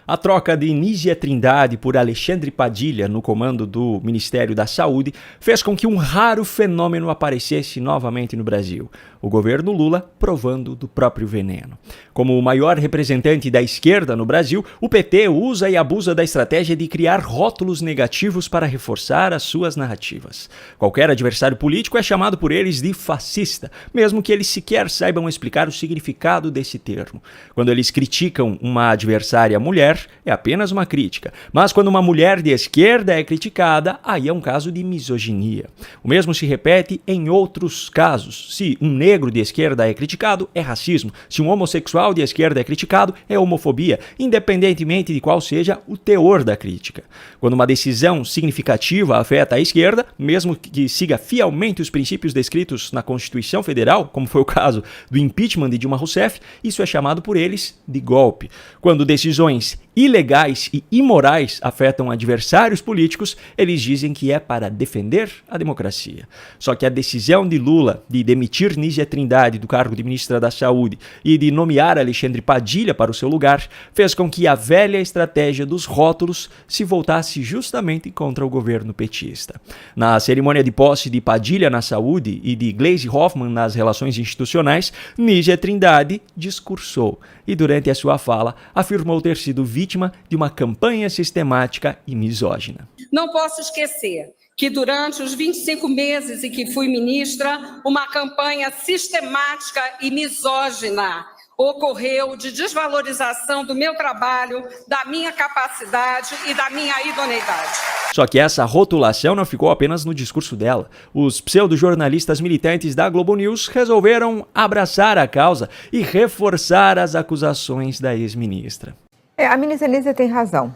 A troca de Nízia Trindade por Alexandre Padilha no comando do Ministério da Saúde fez com que um raro fenômeno aparecesse novamente no Brasil: o governo Lula provando do próprio veneno. Como o maior representante da esquerda no Brasil, o PT usa e abusa da estratégia de criar rótulos negativos para reforçar as suas narrativas. Qualquer adversário político é chamado por eles de fascista, mesmo que eles sequer saibam explicar o significado desse termo. Quando eles criticam uma adversária mulher, é apenas uma crítica. Mas quando uma mulher de esquerda é criticada, aí é um caso de misoginia. O mesmo se repete em outros casos. Se um negro de esquerda é criticado, é racismo. Se um homossexual de esquerda é criticado, é homofobia, independentemente de qual seja o teor da crítica. Quando uma decisão significativa afeta a esquerda, mesmo que siga fielmente os princípios descritos na Constituição Federal, como foi o caso do impeachment de Dilma Rousseff, isso é chamado por eles de golpe. Quando decisões ilegais e imorais afetam adversários políticos, eles dizem que é para defender a democracia. Só que a decisão de Lula de demitir Nízia Trindade do cargo de ministra da Saúde e de nomear Alexandre Padilha para o seu lugar fez com que a velha estratégia dos rótulos se voltasse justamente contra o governo petista. Na cerimônia de posse de Padilha na saúde e de Gleisi Hoffmann nas relações institucionais, Nízia Trindade discursou e, durante a sua fala, afirmou ter sido vítima de uma campanha sistemática e misógina. Não posso esquecer que durante os 25 meses em que fui ministra, uma campanha sistemática e misógina ocorreu de desvalorização do meu trabalho, da minha capacidade e da minha idoneidade. Só que essa rotulação não ficou apenas no discurso dela. Os pseudojornalistas militantes da Globo News resolveram abraçar a causa e reforçar as acusações da ex-ministra. A ministra Nízia tem razão,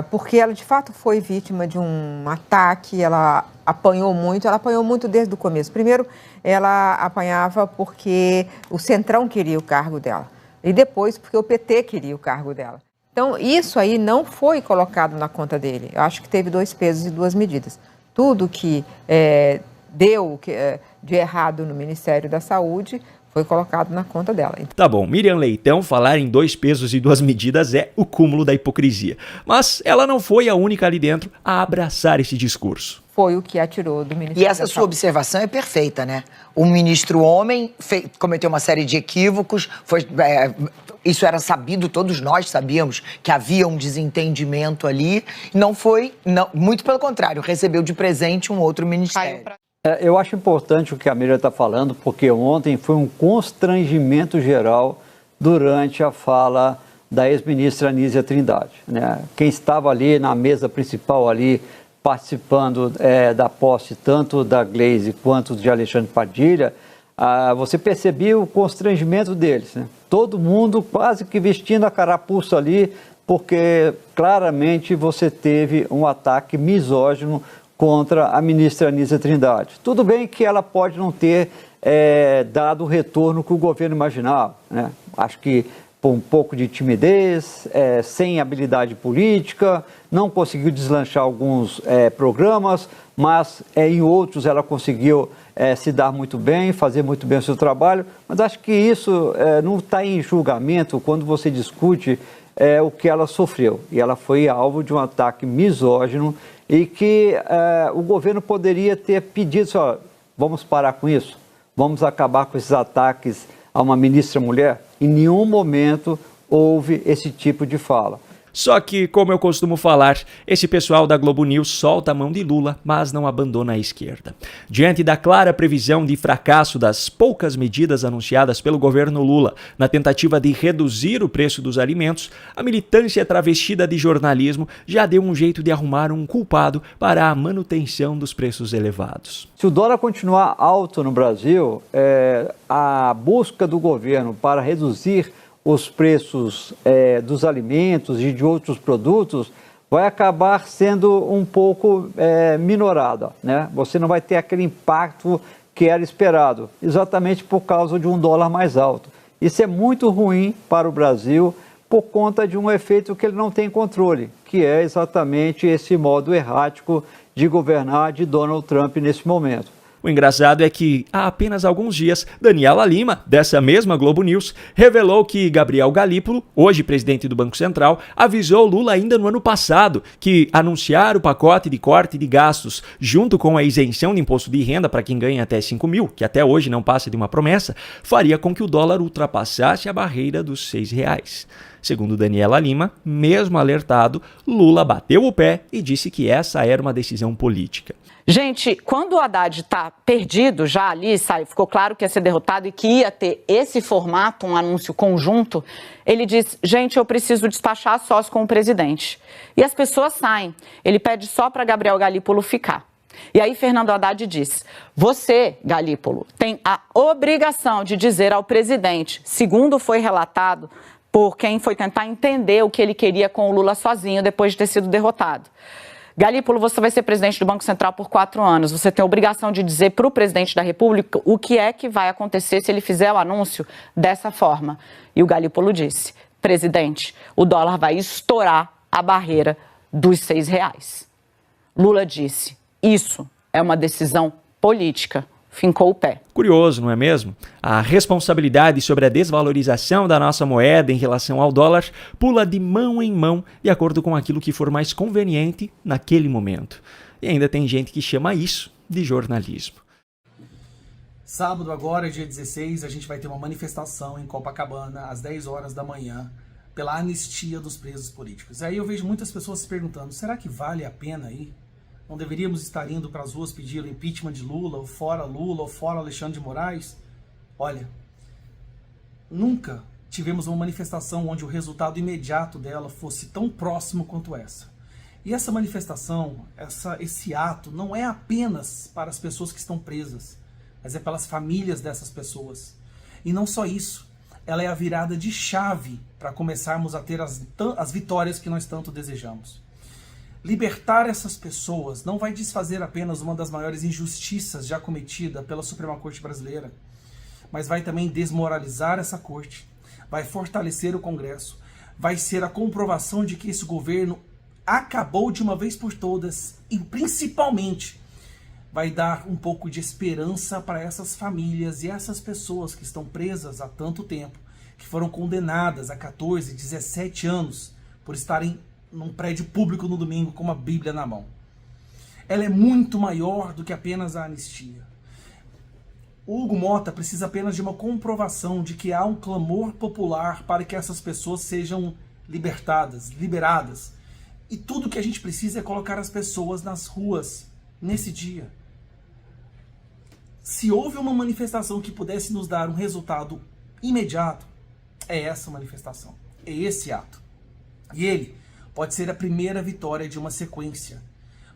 porque ela de fato foi vítima de um ataque, ela apanhou muito desde o começo. Primeiro, ela apanhava porque o Centrão queria o cargo dela, e depois porque o PT queria o cargo dela. Então, isso aí não foi colocado na conta dele. Eu acho que teve 2 pesos e 2 medidas. Tudo que deu de errado no Ministério da Saúde foi colocado na conta dela. Tá bom, Miriam Leitão falar em 2 pesos e 2 medidas é o cúmulo da hipocrisia. Mas ela não foi a única ali dentro a abraçar esse discurso. Foi o que atirou do Ministério da Saúde. E essa sua observação é perfeita, né? O ministro homem cometeu uma série de equívocos, isso era sabido, todos nós sabíamos que havia um desentendimento ali. Muito pelo contrário, recebeu de presente um outro ministério. Eu acho importante o que a Miriam está falando, porque ontem foi um constrangimento geral durante a fala da ex-ministra Nízia Trindade, né? Quem estava ali na mesa principal ali, participando da posse tanto da Gleisi quanto de Alexandre Padilha, você percebia o constrangimento deles, né? Todo mundo quase que vestindo a carapuça ali, porque claramente você teve um ataque misógino contra a ministra Nízia Trindade. Tudo bem que ela pode não ter dado o retorno que o governo imaginava, né? Acho que por um pouco de timidez, sem habilidade política, não conseguiu deslanchar alguns programas, mas em outros ela conseguiu se dar muito bem, fazer muito bem o seu trabalho. Mas acho que isso não está em julgamento quando você discute o que ela sofreu. E ela foi alvo de um ataque misógino e que o governo poderia ter pedido, vamos parar com isso, vamos acabar com esses ataques a uma ministra mulher. Em nenhum momento houve esse tipo de fala. Só que, como eu costumo falar, esse pessoal da Globo News solta a mão de Lula, mas não abandona a esquerda. Diante da clara previsão de fracasso das poucas medidas anunciadas pelo governo Lula na tentativa de reduzir o preço dos alimentos, a militância travestida de jornalismo já deu um jeito de arrumar um culpado para a manutenção dos preços elevados. Se o dólar continuar alto no Brasil, a busca do governo para reduzir os preços dos alimentos e de outros produtos vai acabar sendo um pouco minorada, né? Você não vai ter aquele impacto que era esperado, exatamente por causa de um dólar mais alto. Isso é muito ruim para o Brasil por conta de um efeito que ele não tem controle, que é exatamente esse modo errático de governar de Donald Trump nesse momento. O engraçado é que, há apenas alguns dias, Daniela Lima, dessa mesma Globo News, revelou que Gabriel Galípolo, hoje presidente do Banco Central, avisou Lula ainda no ano passado que anunciar o pacote de corte de gastos junto com a isenção de imposto de renda para quem ganha até 5 mil, que até hoje não passa de uma promessa, faria com que o dólar ultrapassasse a barreira dos R$6. Segundo Daniela Lima, mesmo alertado, Lula bateu o pé e disse que essa era uma decisão política. Gente, quando o Haddad está perdido já ali, ficou claro que ia ser derrotado e que ia ter esse formato, um anúncio conjunto, ele diz, gente, eu preciso despachar sós com o presidente. E as pessoas saem. Ele pede só para Gabriel Galípolo ficar. E aí Fernando Haddad diz, você, Galípolo, tem a obrigação de dizer ao presidente, segundo foi relatado por quem foi tentar entender o que ele queria com o Lula sozinho depois de ter sido derrotado. Galípolo, você vai ser presidente do Banco Central por 4 anos. Você tem a obrigação de dizer para o presidente da República o que é que vai acontecer se ele fizer o anúncio dessa forma. E o Galípolo disse, presidente, o dólar vai estourar a barreira dos R$6. Lula disse, isso é uma decisão política. Fincou o pé. Curioso, não é mesmo? A responsabilidade sobre a desvalorização da nossa moeda em relação ao dólar pula de mão em mão de acordo com aquilo que for mais conveniente naquele momento. E ainda tem gente que chama isso de jornalismo. Sábado agora, dia 16, a gente vai ter uma manifestação em Copacabana às 10 horas da manhã pela anistia dos presos políticos. Aí eu vejo muitas pessoas se perguntando, será que vale a pena ir? Não deveríamos estar indo para as ruas pedir o impeachment de Lula, ou fora Alexandre de Moraes? Olha, nunca tivemos uma manifestação onde o resultado imediato dela fosse tão próximo quanto essa. E essa manifestação, esse ato, não é apenas para as pessoas que estão presas, mas é pelas famílias dessas pessoas. E não só isso, ela é a virada de chave para começarmos a ter as vitórias que nós tanto desejamos. Libertar essas pessoas não vai desfazer apenas uma das maiores injustiças já cometida pela Suprema Corte Brasileira, mas vai também desmoralizar essa corte, vai fortalecer o Congresso, vai ser a comprovação de que esse governo acabou de uma vez por todas e principalmente vai dar um pouco de esperança para essas famílias e essas pessoas que estão presas há tanto tempo, que foram condenadas a 14, 17 anos por estarem num prédio público no domingo com uma Bíblia na mão. Ela é muito maior do que apenas a anistia. O Hugo Mota precisa apenas de uma comprovação de que há um clamor popular para que essas pessoas sejam libertadas, liberadas. E tudo que a gente precisa é colocar as pessoas nas ruas nesse dia. Se houve uma manifestação que pudesse nos dar um resultado imediato, é essa manifestação, é esse ato. E ele pode ser a primeira vitória de uma sequência,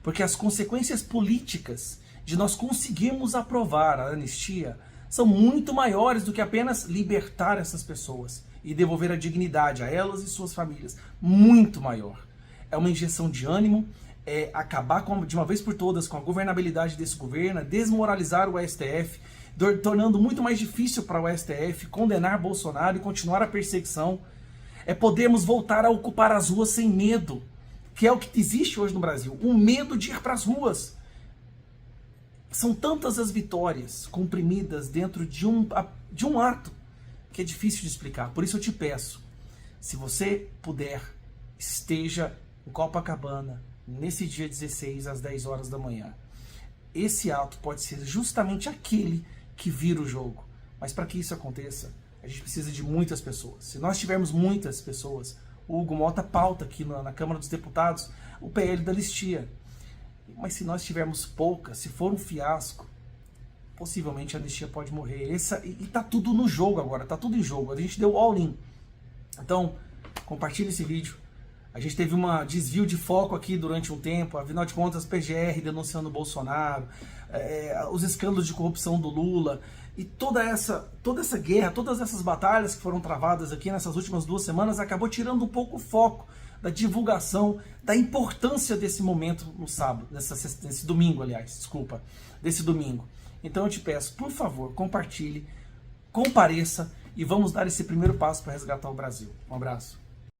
porque as consequências políticas de nós conseguirmos aprovar a anistia são muito maiores do que apenas libertar essas pessoas e devolver a dignidade a elas e suas famílias. Muito maior. É uma injeção de ânimo, é acabar de uma vez por todas com a governabilidade desse governo, desmoralizar o STF, tornando muito mais difícil para o STF condenar Bolsonaro e continuar a perseguição. É podermos voltar a ocupar as ruas sem medo, que é o que existe hoje no Brasil, o medo de ir para as ruas. São tantas as vitórias comprimidas dentro de um ato que é difícil de explicar. Por isso eu te peço, se você puder, esteja em Copacabana nesse dia 16 às 10 horas da manhã. Esse ato pode ser justamente aquele que vira o jogo. Mas para que isso aconteça, a gente precisa de muitas pessoas. Se nós tivermos muitas pessoas, o Hugo Mota pauta aqui na Câmara dos Deputados o PL da anistia. Mas se nós tivermos poucas, se for um fiasco, possivelmente a anistia pode morrer. E tá tudo no jogo agora, tá tudo em jogo. A gente deu all-in. Então, compartilhe esse vídeo. A gente teve um desvio de foco aqui durante um tempo, afinal de contas, PGR denunciando o Bolsonaro, os escândalos de corrupção do Lula, e toda essa guerra, todas essas batalhas que foram travadas aqui nessas últimas 2 semanas, acabou tirando um pouco o foco da divulgação, da importância desse momento no sábado, nesse domingo, desse domingo. Então eu te peço, por favor, compartilhe, compareça e vamos dar esse primeiro passo para resgatar o Brasil. Um abraço.